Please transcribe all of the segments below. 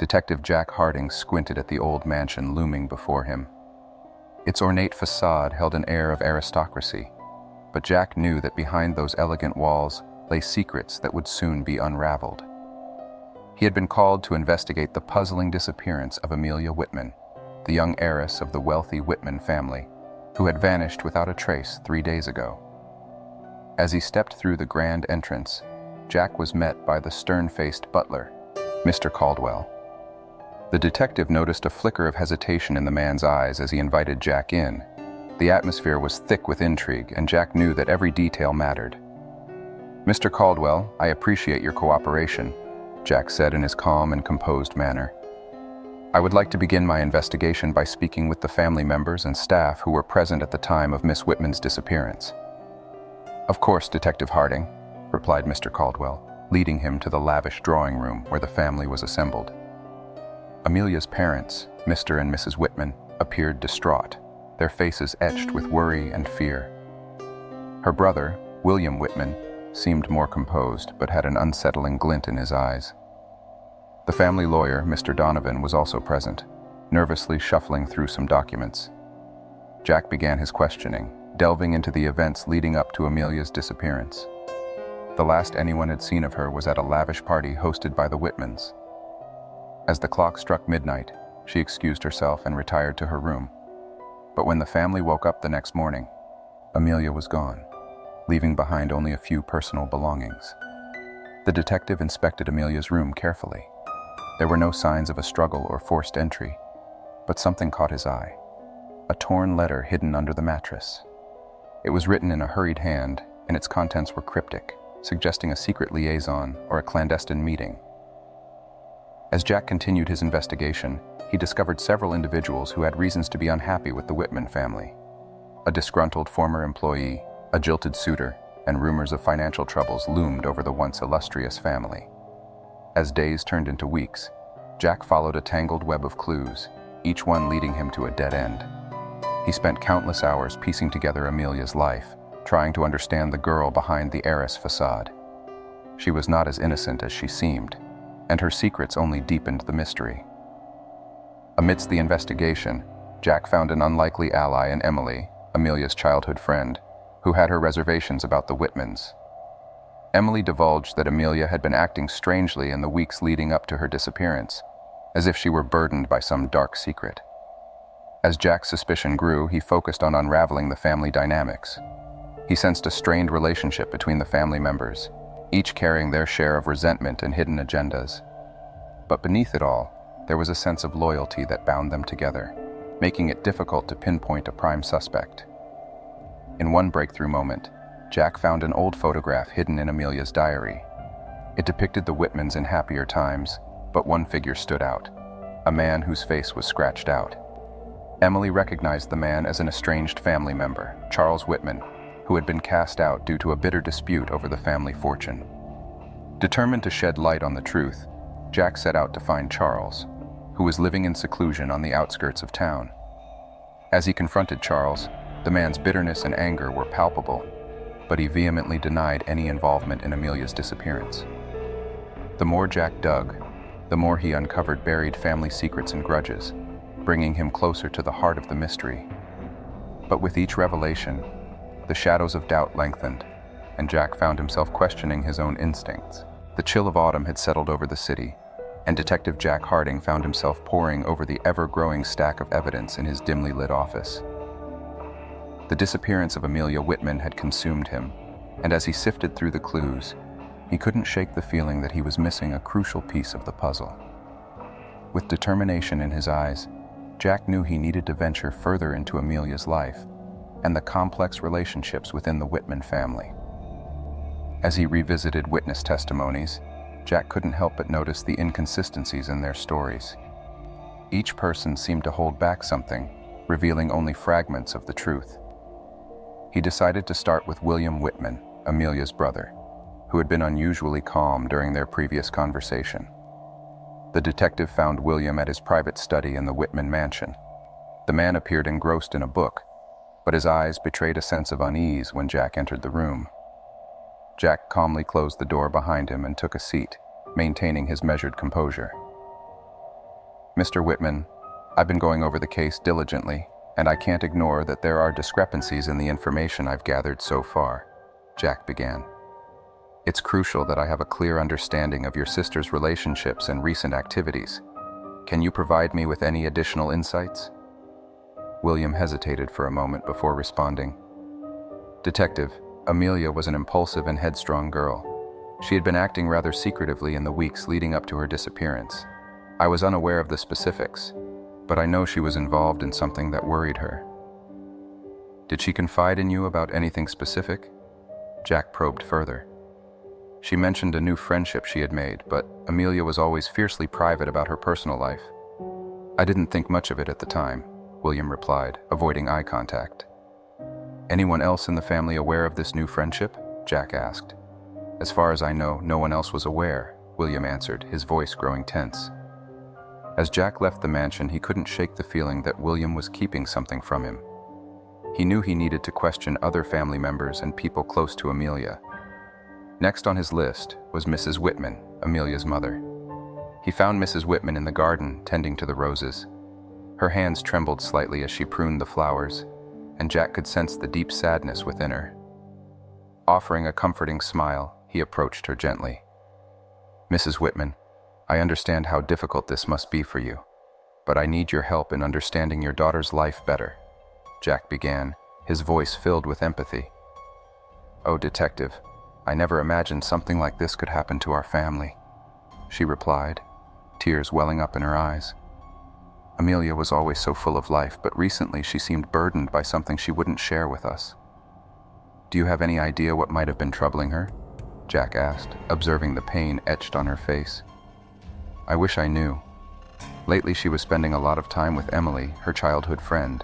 Detective Jack Harding squinted at the old mansion looming before him. Its ornate facade held an air of aristocracy, but Jack knew that behind those elegant walls lay secrets that would soon be unraveled. He had been called to investigate the puzzling disappearance of Amelia Whitman, the young heiress of the wealthy Whitman family, who had vanished without a trace 3 days ago. As he stepped through the grand entrance, Jack was met by the stern-faced butler, Mr. Caldwell. The detective noticed a flicker of hesitation in the man's eyes as he invited Jack in. The atmosphere was thick with intrigue, and Jack knew that every detail mattered. "Mr. Caldwell, I appreciate your cooperation," Jack said in his calm and composed manner. "I would like to begin my investigation by speaking with the family members and staff who were present at the time of Miss Whitman's disappearance." "Of course, Detective Harding," replied Mr. Caldwell, leading him to the lavish drawing room where the family was assembled. Amelia's parents, Mr. and Mrs. Whitman, appeared distraught, their faces etched with worry and fear. Her brother, William Whitman, seemed more composed but had an unsettling glint in his eyes. The family lawyer, Mr. Donovan, was also present, nervously shuffling through some documents. Jack began his questioning, delving into the events leading up to Amelia's disappearance. The last anyone had seen of her was at a lavish party hosted by the Whitmans. As the clock struck midnight, she excused herself and retired to her room. But when the family woke up the next morning, Amelia was gone, leaving behind only a few personal belongings. The detective inspected Amelia's room carefully. There were no signs of a struggle or forced entry, but something caught his eye: a torn letter hidden under the mattress. It was written in a hurried hand, and its contents were cryptic, suggesting a secret liaison or a clandestine meeting. As Jack continued his investigation, he discovered several individuals who had reasons to be unhappy with the Whitman family. A disgruntled former employee, a jilted suitor, and rumors of financial troubles loomed over the once illustrious family. As days turned into weeks, Jack followed a tangled web of clues, each one leading him to a dead end. He spent countless hours piecing together Amelia's life, trying to understand the girl behind the heiress facade. She was not as innocent as she seemed, and her secrets only deepened the mystery. Amidst the investigation, Jack found an unlikely ally in Emily, Amelia's childhood friend, who had her reservations about the Whitmans. Emily divulged that Amelia had been acting strangely in the weeks leading up to her disappearance, as if she were burdened by some dark secret. As Jack's suspicion grew, he focused on unraveling the family dynamics. He sensed a strained relationship between the family members, each carrying their share of resentment and hidden agendas. But beneath it all, there was a sense of loyalty that bound them together, making it difficult to pinpoint a prime suspect. In one breakthrough moment, Jack found an old photograph hidden in Amelia's diary. It depicted the Whitmans in happier times, but one figure stood out, a man whose face was scratched out. Emily recognized the man as an estranged family member, Charles Whitman, who had been cast out due to a bitter dispute over the family fortune. Determined to shed light on the truth, Jack set out to find Charles, who was living in seclusion on the outskirts of town. As he confronted Charles, the man's bitterness and anger were palpable, but he vehemently denied any involvement in Amelia's disappearance. The more Jack dug, the more he uncovered buried family secrets and grudges, bringing him closer to the heart of the mystery. But with each revelation, the shadows of doubt lengthened, and Jack found himself questioning his own instincts. The chill of autumn had settled over the city, and Detective Jack Harding found himself poring over the ever-growing stack of evidence in his dimly lit office. The disappearance of Amelia Whitman had consumed him, and as he sifted through the clues, he couldn't shake the feeling that he was missing a crucial piece of the puzzle. With determination in his eyes, Jack knew he needed to venture further into Amelia's life and the complex relationships within the Whitman family. As he revisited witness testimonies, Jack couldn't help but notice the inconsistencies in their stories. Each person seemed to hold back something, revealing only fragments of the truth. He decided to start with William Whitman, Amelia's brother, who had been unusually calm during their previous conversation. The detective found William at his private study in the Whitman mansion. The man appeared engrossed in a book, but his eyes betrayed a sense of unease when Jack entered the room. Jack calmly closed the door behind him and took a seat, maintaining his measured composure. Mr. Whitman, I've been going over the case diligently, and I can't ignore that there are discrepancies in the information I've gathered so far, Jack began. It's crucial that I have a clear understanding of your sister's relationships and recent activities. Can you provide me with any additional insights? William hesitated for a moment before responding. Detective, Amelia was an impulsive and headstrong girl. She had been acting rather secretively in the weeks leading up to her disappearance. I was unaware of the specifics, but I know she was involved in something that worried her. Did she confide in you about anything specific? Jack probed further. She mentioned a new friendship she had made, but Amelia was always fiercely private about her personal life. I didn't think much of it at the time, William replied, avoiding eye contact. Anyone else in the family aware of this new friendship? Jack asked. As far as I know, no one else was aware, William answered, his voice growing tense. As Jack left the mansion, he couldn't shake the feeling that William was keeping something from him. He knew he needed to question other family members and people close to Amelia. Next on his list was Mrs. Whitman, Amelia's mother. He found Mrs. Whitman in the garden, tending to the roses. Her hands trembled slightly as she pruned the flowers, and Jack could sense the deep sadness within her. Offering a comforting smile, he approached her gently. Mrs. Whitman, I understand how difficult this must be for you, but I need your help in understanding your daughter's life better, Jack began, his voice filled with empathy. Oh, Detective, I never imagined something like this could happen to our family, she replied, tears welling up in her eyes. Amelia was always so full of life, but recently she seemed burdened by something she wouldn't share with us. Do you have any idea what might have been troubling her? Jack asked, observing the pain etched on her face. I wish I knew. Lately she was spending a lot of time with Emily, her childhood friend.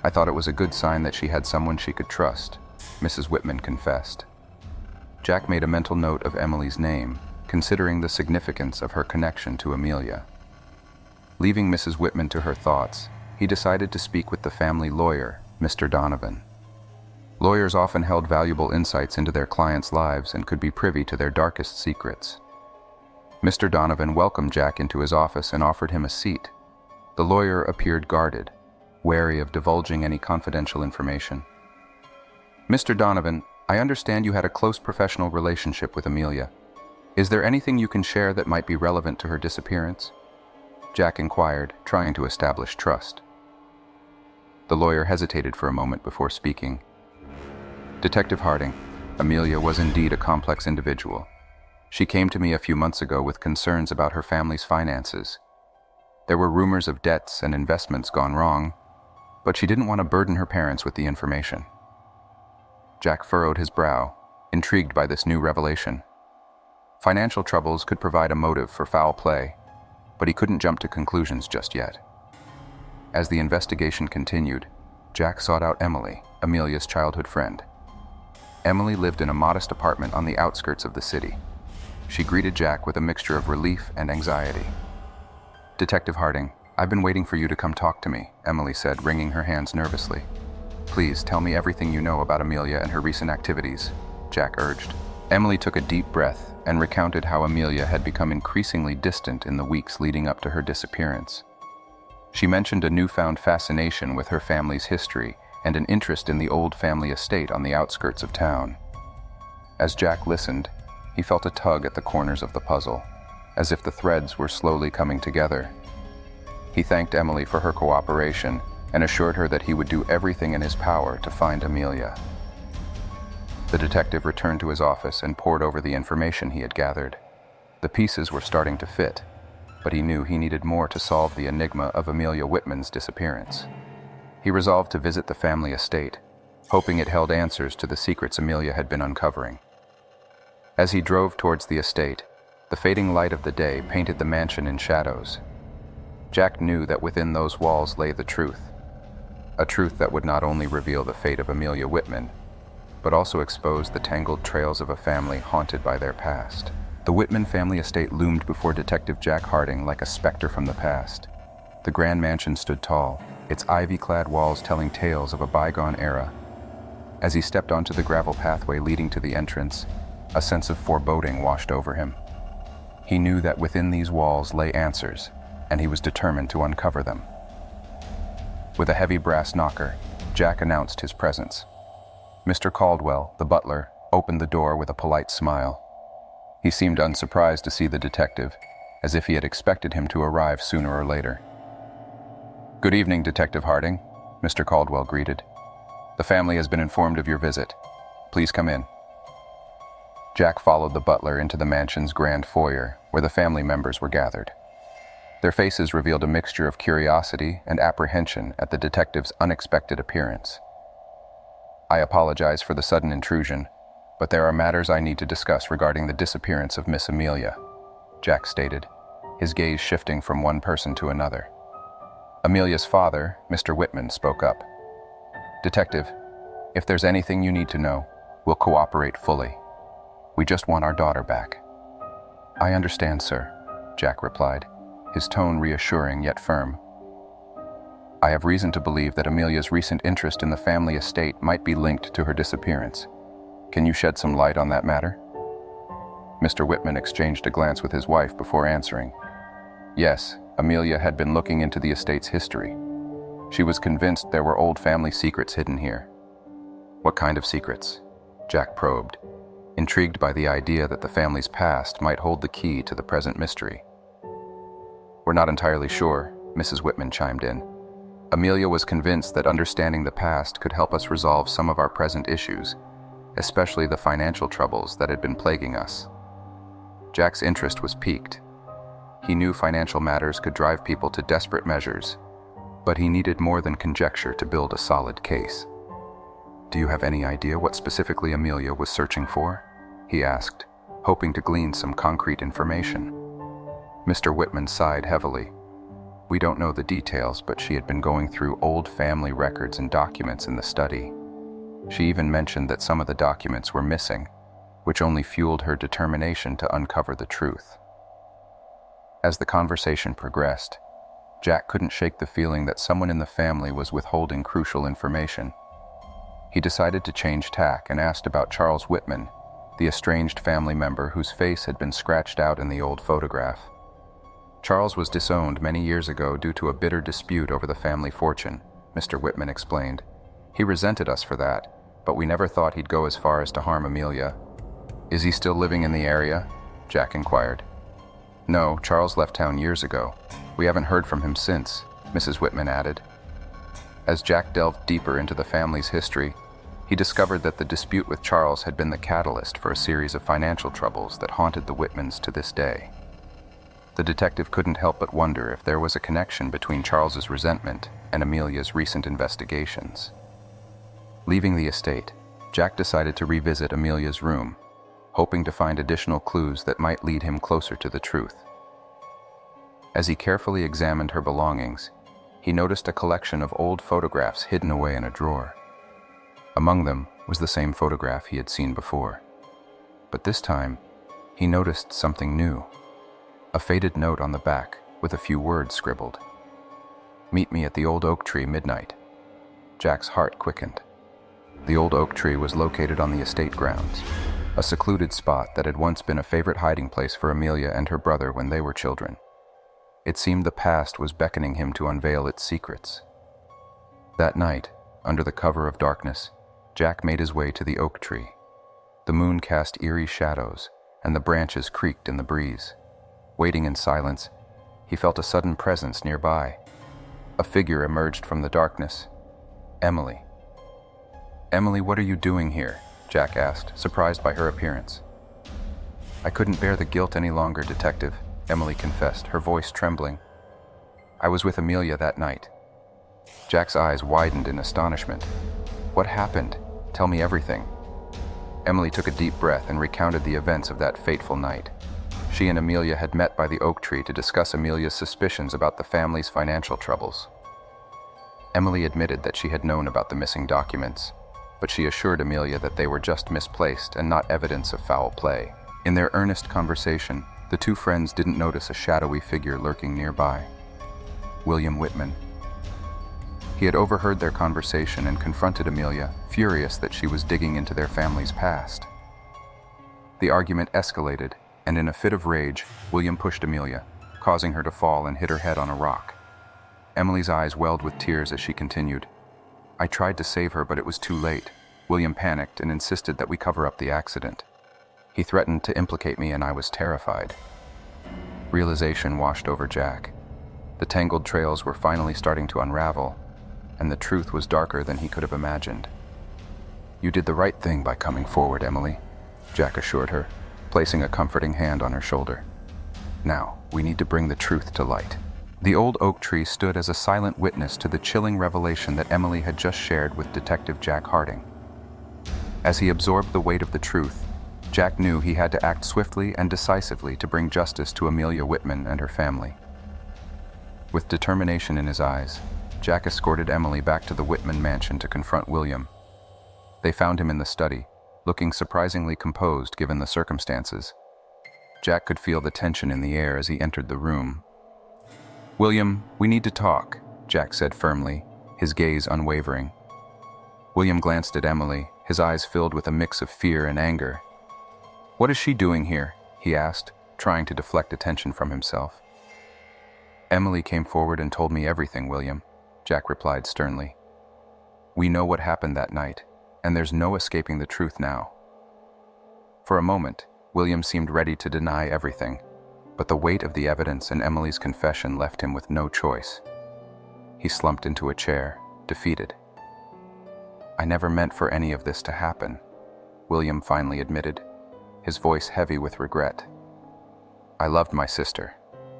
I thought it was a good sign that she had someone she could trust, Mrs. Whitman confessed. Jack made a mental note of Emily's name, considering the significance of her connection to Amelia. Leaving Mrs. Whitman to her thoughts, he decided to speak with the family lawyer, Mr. Donovan. Lawyers often held valuable insights into their clients' lives and could be privy to their darkest secrets. Mr. Donovan welcomed Jack into his office and offered him a seat. The lawyer appeared guarded, wary of divulging any confidential information. Mr. Donovan, I understand you had a close professional relationship with Amelia. Is there anything you can share that might be relevant to her disappearance? Jack inquired, trying to establish trust. The lawyer hesitated for a moment before speaking. Detective Harding, Amelia was indeed a complex individual. She came to me a few months ago with concerns about her family's finances. There were rumors of debts and investments gone wrong, but she didn't want to burden her parents with the information. Jack furrowed his brow, intrigued by this new revelation. Financial troubles could provide a motive for foul play, but he couldn't jump to conclusions just yet. As the investigation continued, Jack sought out Emily, Amelia's childhood friend. Emily lived in a modest apartment on the outskirts of the city. She greeted Jack with a mixture of relief and anxiety. Detective Harding, I've been waiting for you to come talk to me, Emily said, wringing her hands nervously. Please tell me everything you know about Amelia and her recent activities, Jack urged. Emily took a deep breath and recounted how Amelia had become increasingly distant in the weeks leading up to her disappearance. She mentioned a newfound fascination with her family's history and an interest in the old family estate on the outskirts of town. As Jack listened, he felt a tug at the corners of the puzzle, as if the threads were slowly coming together. He thanked Emily for her cooperation and assured her that he would do everything in his power to find Amelia. The detective returned to his office and pored over the information he had gathered. The pieces were starting to fit, but he knew he needed more to solve the enigma of Amelia Whitman's disappearance. He resolved to visit the family estate, hoping it held answers to the secrets Amelia had been uncovering. As he drove towards the estate, the fading light of the day painted the mansion in shadows. Jack knew that within those walls lay the truth, a truth that would not only reveal the fate of Amelia Whitman, but also expose the tangled trails of a family haunted by their past. The Whitman family estate loomed before Detective Jack Harding like a specter from the past. The grand mansion stood tall, its ivy-clad walls telling tales of a bygone era. As he stepped onto the gravel pathway leading to the entrance, a sense of foreboding washed over him. He knew that within these walls lay answers, and he was determined to uncover them. With a heavy brass knocker, Jack announced his presence. Mr. Caldwell, the butler, opened the door with a polite smile. He seemed unsurprised to see the detective, as if he had expected him to arrive sooner or later. "Good evening, Detective Harding," Mr. Caldwell greeted. "The family has been informed of your visit. Please come in." Jack followed the butler into the mansion's grand foyer, where the family members were gathered. Their faces revealed a mixture of curiosity and apprehension at the detective's unexpected appearance. "I apologize for the sudden intrusion, but there are matters I need to discuss regarding the disappearance of Miss Amelia," Jack stated, his gaze shifting from one person to another. Amelia's father, Mr. Whitman, spoke up. "Detective, if there's anything you need to know, we'll cooperate fully. We just want our daughter back." "I understand, sir," Jack replied, his tone reassuring yet firm. "I have reason to believe that Amelia's recent interest in the family estate might be linked to her disappearance. Can you shed some light on that matter?" Mr. Whitman exchanged a glance with his wife before answering. Yes, Amelia had been looking into the estate's history. She was convinced there were old family secrets hidden here. "What kind of secrets?" Jack probed, intrigued by the idea that the family's past might hold the key to the present mystery. "We're not entirely sure," Mrs. Whitman chimed in. "Amelia was convinced that understanding the past could help us resolve some of our present issues, especially the financial troubles that had been plaguing us." Jack's interest was piqued. He knew financial matters could drive people to desperate measures, but he needed more than conjecture to build a solid case. "Do you have any idea what specifically Amelia was searching for?" he asked, hoping to glean some concrete information. Mr. Whitman sighed heavily. "We don't know the details, but she had been going through old family records and documents in the study. She even mentioned that some of the documents were missing, which only fueled her determination to uncover the truth." As the conversation progressed, Jack couldn't shake the feeling that someone in the family was withholding crucial information. He decided to change tack and asked about Charles Whitman, the estranged family member whose face had been scratched out in the old photograph. "Charles was disowned many years ago due to a bitter dispute over the family fortune," Mr. Whitman explained. "He resented us for that, but we never thought he'd go as far as to harm Amelia." "Is he still living in the area?" Jack inquired. "No, Charles left town years ago. We haven't heard from him since," Mrs. Whitman added. As Jack delved deeper into the family's history, he discovered that the dispute with Charles had been the catalyst for a series of financial troubles that haunted the Whitmans to this day. The detective couldn't help but wonder if there was a connection between Charles's resentment and Amelia's recent investigations. Leaving the estate, Jack decided to revisit Amelia's room, hoping to find additional clues that might lead him closer to the truth. As he carefully examined her belongings, he noticed a collection of old photographs hidden away in a drawer. Among them was the same photograph he had seen before. But this time, he noticed something new. A faded note on the back with a few words scribbled. "Meet me at the old oak tree midnight." Jack's heart quickened. The old oak tree was located on the estate grounds, a secluded spot that had once been a favorite hiding place for Amelia and her brother when they were children. It seemed the past was beckoning him to unveil its secrets. That night, under the cover of darkness, Jack made his way to the oak tree. The moon cast eerie shadows, and the branches creaked in the breeze. Waiting in silence, he felt a sudden presence nearby. A figure emerged from the darkness. Emily. "Emily, what are you doing here?" Jack asked, surprised by her appearance. "I couldn't bear the guilt any longer, Detective," Emily confessed, her voice trembling. "I was with Amelia that night." Jack's eyes widened in astonishment. "What happened? Tell me everything." Emily took a deep breath and recounted the events of that fateful night. She and Amelia had met by the oak tree to discuss Amelia's suspicions about the family's financial troubles. Emily admitted that she had known about the missing documents, but she assured Amelia that they were just misplaced and not evidence of foul play. In their earnest conversation, the two friends didn't notice a shadowy figure lurking nearby. William Whitman. He had overheard their conversation and confronted Amelia, furious that she was digging into their family's past. The argument escalated, and in a fit of rage, William pushed Amelia. causing her to fall and hit her head on a rock. Emily's eyes welled with tears as she continued. "I tried to save her, but it was too late. William panicked and insisted that we cover up the accident. He threatened to implicate me, and I was terrified." Realization washed over Jack. The tangled trails were finally starting to unravel, and the truth was darker than he could have imagined. "You did the right thing by coming forward, Emily," Jack assured her, placing a comforting hand on her shoulder. "Now, we need to bring the truth to light." The old oak tree stood as a silent witness to the chilling revelation that Emily had just shared with Detective Jack Harding. As he absorbed the weight of the truth, Jack knew he had to act swiftly and decisively to bring justice to Amelia Whitman and her family. With determination in his eyes, Jack escorted Emily back to the Whitman mansion to confront William. They found him in the study, looking surprisingly composed given the circumstances. Jack could feel the tension in the air as he entered the room. "William, we need to talk," Jack said firmly, his gaze unwavering. William glanced at Emily, his eyes filled with a mix of fear and anger. "What is she doing here?" he asked, trying to deflect attention from himself. "Emily came forward and told me everything, William," Jack replied sternly. "We know what happened that night, and there's no escaping the truth now." For a moment, William seemed ready to deny everything, but the weight of the evidence and Emily's confession left him with no choice. He slumped into a chair, defeated. "I never meant for any of this to happen," William finally admitted, his voice heavy with regret. "I loved my sister,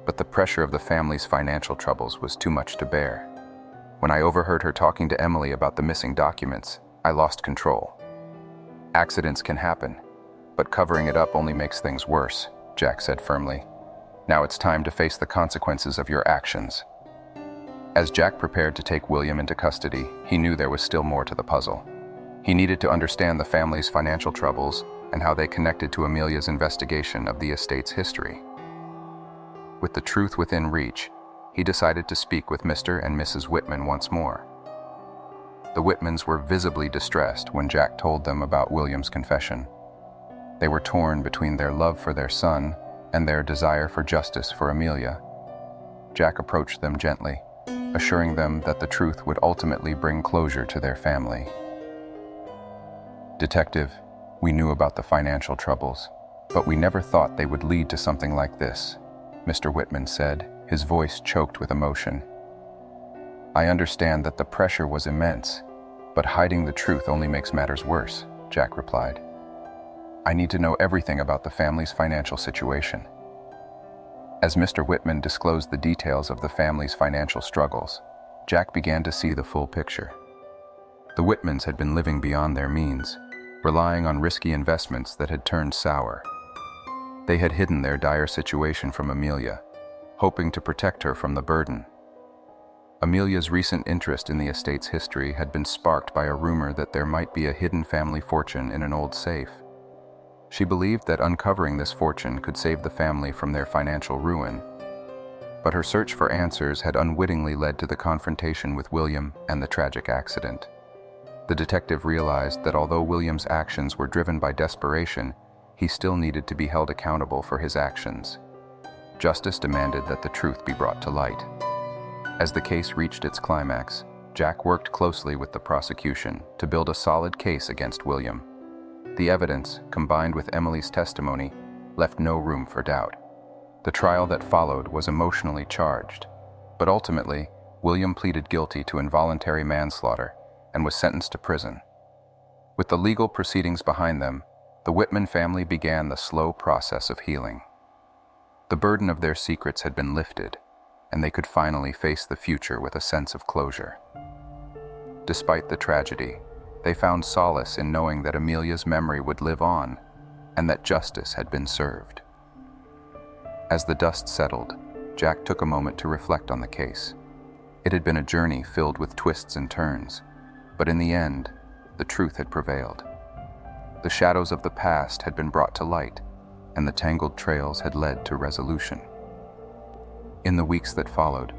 but the pressure of the family's financial troubles was too much to bear. When I overheard her talking to Emily about the missing documents, I lost control. Accidents can happen, but covering it up only makes things worse," Jack said firmly. "Now it's time to face the consequences of your actions." As Jack prepared to take William into custody, he knew there was still more to the puzzle. He needed to understand the family's financial troubles and how they connected to Amelia's investigation of the estate's history. With the truth within reach, he decided to speak with Mr. and Mrs. Whitman once more. The Whitmans were visibly distressed when Jack told them about William's confession. They were torn between their love for their son and their desire for justice for Amelia. Jack approached them gently, assuring them that the truth would ultimately bring closure to their family. "Detective, we knew about the financial troubles, but we never thought they would lead to something like this," Mr. Whitman said, his voice choked with emotion. "I understand that the pressure was immense, but hiding the truth only makes matters worse," Jack replied. "I need to know everything about the family's financial situation." As Mr. Whitman disclosed the details of the family's financial struggles, Jack began to see the full picture. The Whitmans had been living beyond their means, relying on risky investments that had turned sour. They had hidden their dire situation from Amelia, hoping to protect her from the burden. Amelia's recent interest in the estate's history had been sparked by a rumor that there might be a hidden family fortune in an old safe. She believed that uncovering this fortune could save the family from their financial ruin. But her search for answers had unwittingly led to the confrontation with William and the tragic accident. The detective realized that although William's actions were driven by desperation, he still needed to be held accountable for his actions. Justice demanded that the truth be brought to light. As the case reached its climax, Jack worked closely with the prosecution to build a solid case against William. The evidence, combined with Emily's testimony, left no room for doubt. The trial that followed was emotionally charged, but ultimately, William pleaded guilty to involuntary manslaughter and was sentenced to prison. With the legal proceedings behind them, the Whitman family began the slow process of healing. The burden of their secrets had been lifted, and they could finally face the future with a sense of closure. Despite the tragedy, they found solace in knowing that Amelia's memory would live on and that justice had been served. As the dust settled, Jack took a moment to reflect on the case. It had been a journey filled with twists and turns, but in the end, the truth had prevailed. The shadows of the past had been brought to light, and the tangled trails had led to resolution. In the weeks that followed,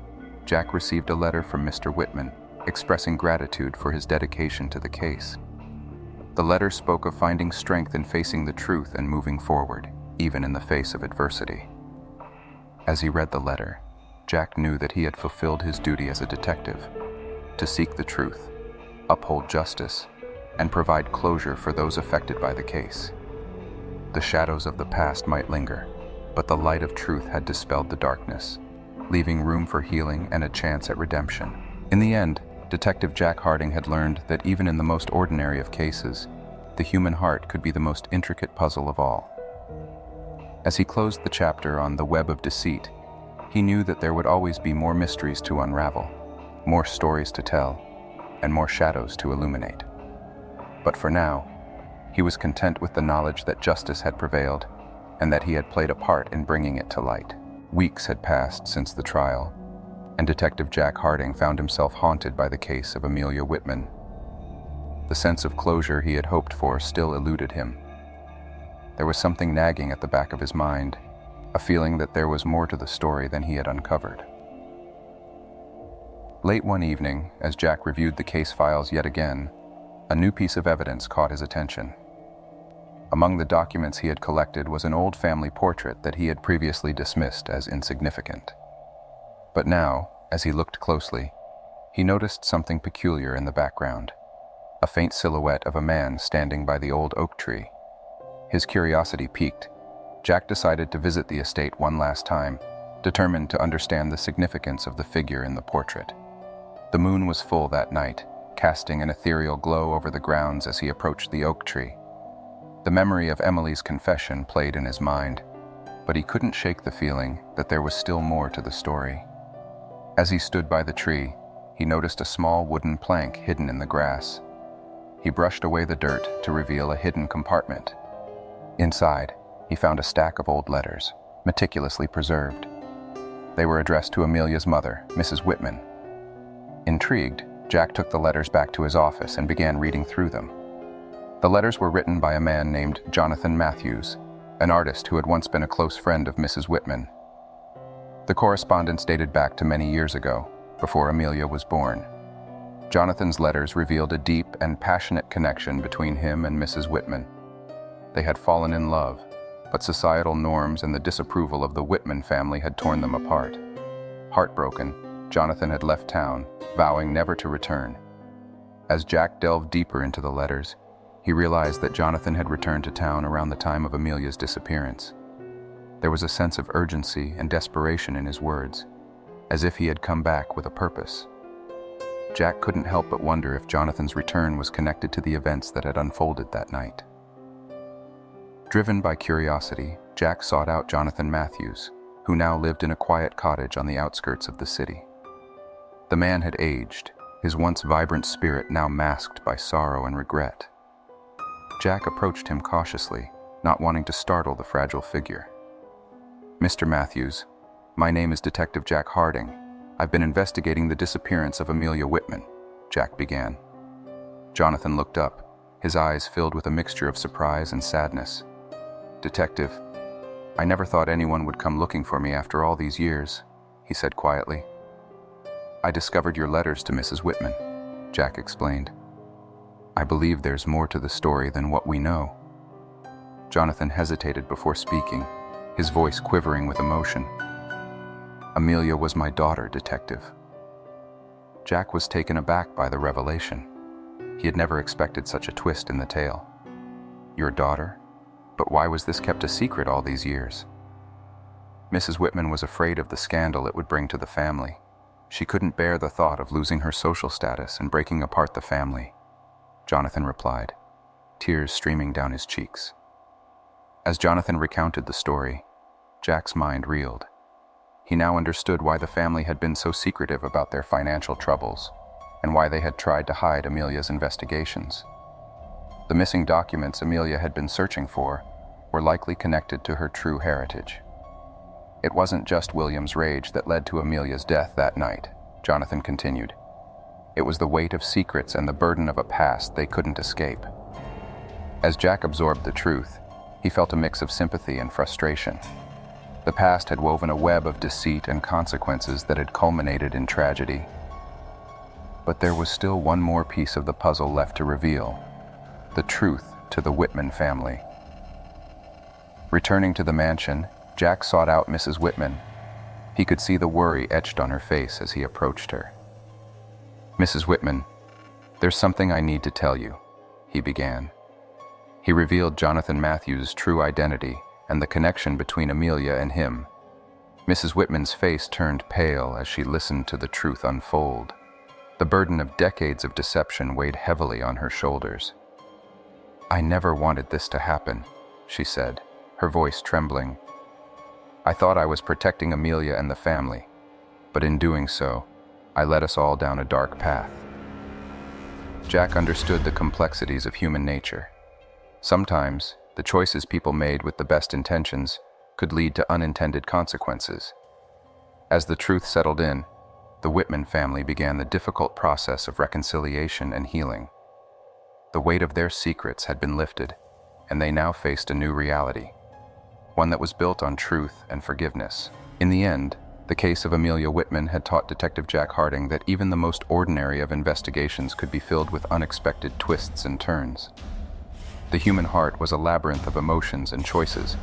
Jack received a letter from Mr. Whitman expressing gratitude for his dedication to the case. The letter spoke of finding strength in facing the truth and moving forward, even in the face of adversity. As he read the letter, Jack knew that he had fulfilled his duty as a detective, to seek the truth, uphold justice, and provide closure for those affected by the case. The shadows of the past might linger, but the light of truth had dispelled the darkness, leaving room for healing and a chance at redemption. In the end, Detective Jack Harding had learned that even in the most ordinary of cases, the human heart could be the most intricate puzzle of all. As he closed the chapter on the web of deceit, he knew that there would always be more mysteries to unravel, more stories to tell, and more shadows to illuminate. But for now, he was content with the knowledge that justice had prevailed and that he had played a part in bringing it to light. Weeks had passed since the trial, and Detective Jack Harding found himself haunted by the case of Amelia Whitman. The sense of closure he had hoped for still eluded him. There was something nagging at the back of his mind, a feeling that there was more to the story than he had uncovered. Late one evening, as Jack reviewed the case files yet again, a new piece of evidence caught his attention. Among the documents he had collected was an old family portrait that he had previously dismissed as insignificant. But now, as he looked closely, he noticed something peculiar in the background, a faint silhouette of a man standing by the old oak tree. His curiosity piqued. Jack decided to visit the estate one last time, determined to understand the significance of the figure in the portrait. The moon was full that night, casting an ethereal glow over the grounds as he approached the oak tree. The memory of Emily's confession played in his mind, but he couldn't shake the feeling that there was still more to the story. As he stood by the tree, he noticed a small wooden plank hidden in the grass. He brushed away the dirt to reveal a hidden compartment. Inside, he found a stack of old letters, meticulously preserved. They were addressed to Amelia's mother, Mrs. Whitman. Intrigued, Jack took the letters back to his office and began reading through them. The letters were written by a man named Jonathan Matthews, an artist who had once been a close friend of Mrs. Whitman. The correspondence dated back to many years ago, before Amelia was born. Jonathan's letters revealed a deep and passionate connection between him and Mrs. Whitman. They had fallen in love, but societal norms and the disapproval of the Whitman family had torn them apart. Heartbroken, Jonathan had left town, vowing never to return. As Jack delved deeper into the letters, he realized that Jonathan had returned to town around the time of Amelia's disappearance. There was a sense of urgency and desperation in his words, as if he had come back with a purpose. Jack couldn't help but wonder if Jonathan's return was connected to the events that had unfolded that night. Driven by curiosity, Jack sought out Jonathan Matthews, who now lived in a quiet cottage on the outskirts of the city. The man had aged, his once vibrant spirit now masked by sorrow and regret. Jack approached him cautiously, not wanting to startle the fragile figure. "Mr. Matthews, my name is Detective Jack Harding. I've been investigating the disappearance of Amelia Whitman," Jack began. Jonathan looked up, his eyes filled with a mixture of surprise and sadness. "Detective, I never thought anyone would come looking for me after all these years," he said quietly. "I discovered your letters to Mrs. Whitman," Jack explained. "I believe there's more to the story than what we know." Jonathan hesitated before speaking, his voice quivering with emotion. "Amelia was my daughter, Detective." Jack was taken aback by the revelation. He had never expected such a twist in the tale. "Your daughter? But why was this kept a secret all these years?" Mrs. Whitman was afraid of the scandal it would bring to the family. She couldn't bear the thought of losing her social status and breaking apart the family, Jonathan replied, tears streaming down his cheeks. As Jonathan recounted the story, Jack's mind reeled. He now understood why the family had been so secretive about their financial troubles, and why they had tried to hide Amelia's investigations. The missing documents Amelia had been searching for were likely connected to her true heritage. It wasn't just William's rage that led to Amelia's death that night, Jonathan continued. It was the weight of secrets and the burden of a past they couldn't escape. As Jack absorbed the truth, he felt a mix of sympathy and frustration. The past had woven a web of deceit and consequences that had culminated in tragedy. But there was still one more piece of the puzzle left to reveal: the truth to the Whitman family. Returning to the mansion, Jack sought out Mrs. Whitman, He could see the worry etched on her face as he approached her. "Mrs. Whitman, there's something I need to tell you," he began. He revealed Jonathan Matthews' true identity and the connection between Amelia and him. Mrs. Whitman's face turned pale as she listened to the truth unfold. The burden of decades of deception weighed heavily on her shoulders. "I never wanted this to happen," she said, her voice trembling. "I thought I was protecting Amelia and the family, but in doing so, I led us all down a dark path." Jack understood the complexities of human nature. Sometimes, the choices people made with the best intentions could lead to unintended consequences. As the truth settled in, the Whitman family began the difficult process of reconciliation and healing. The weight of their secrets had been lifted, and they now faced a new reality, one that was built on truth and forgiveness. In the end, the case of Amelia Whitman had taught Detective Jack Harding that even the most ordinary of investigations could be filled with unexpected twists and turns. The human heart was a labyrinth of emotions and choices,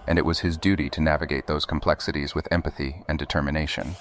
and it was his duty to navigate those complexities with empathy and determination.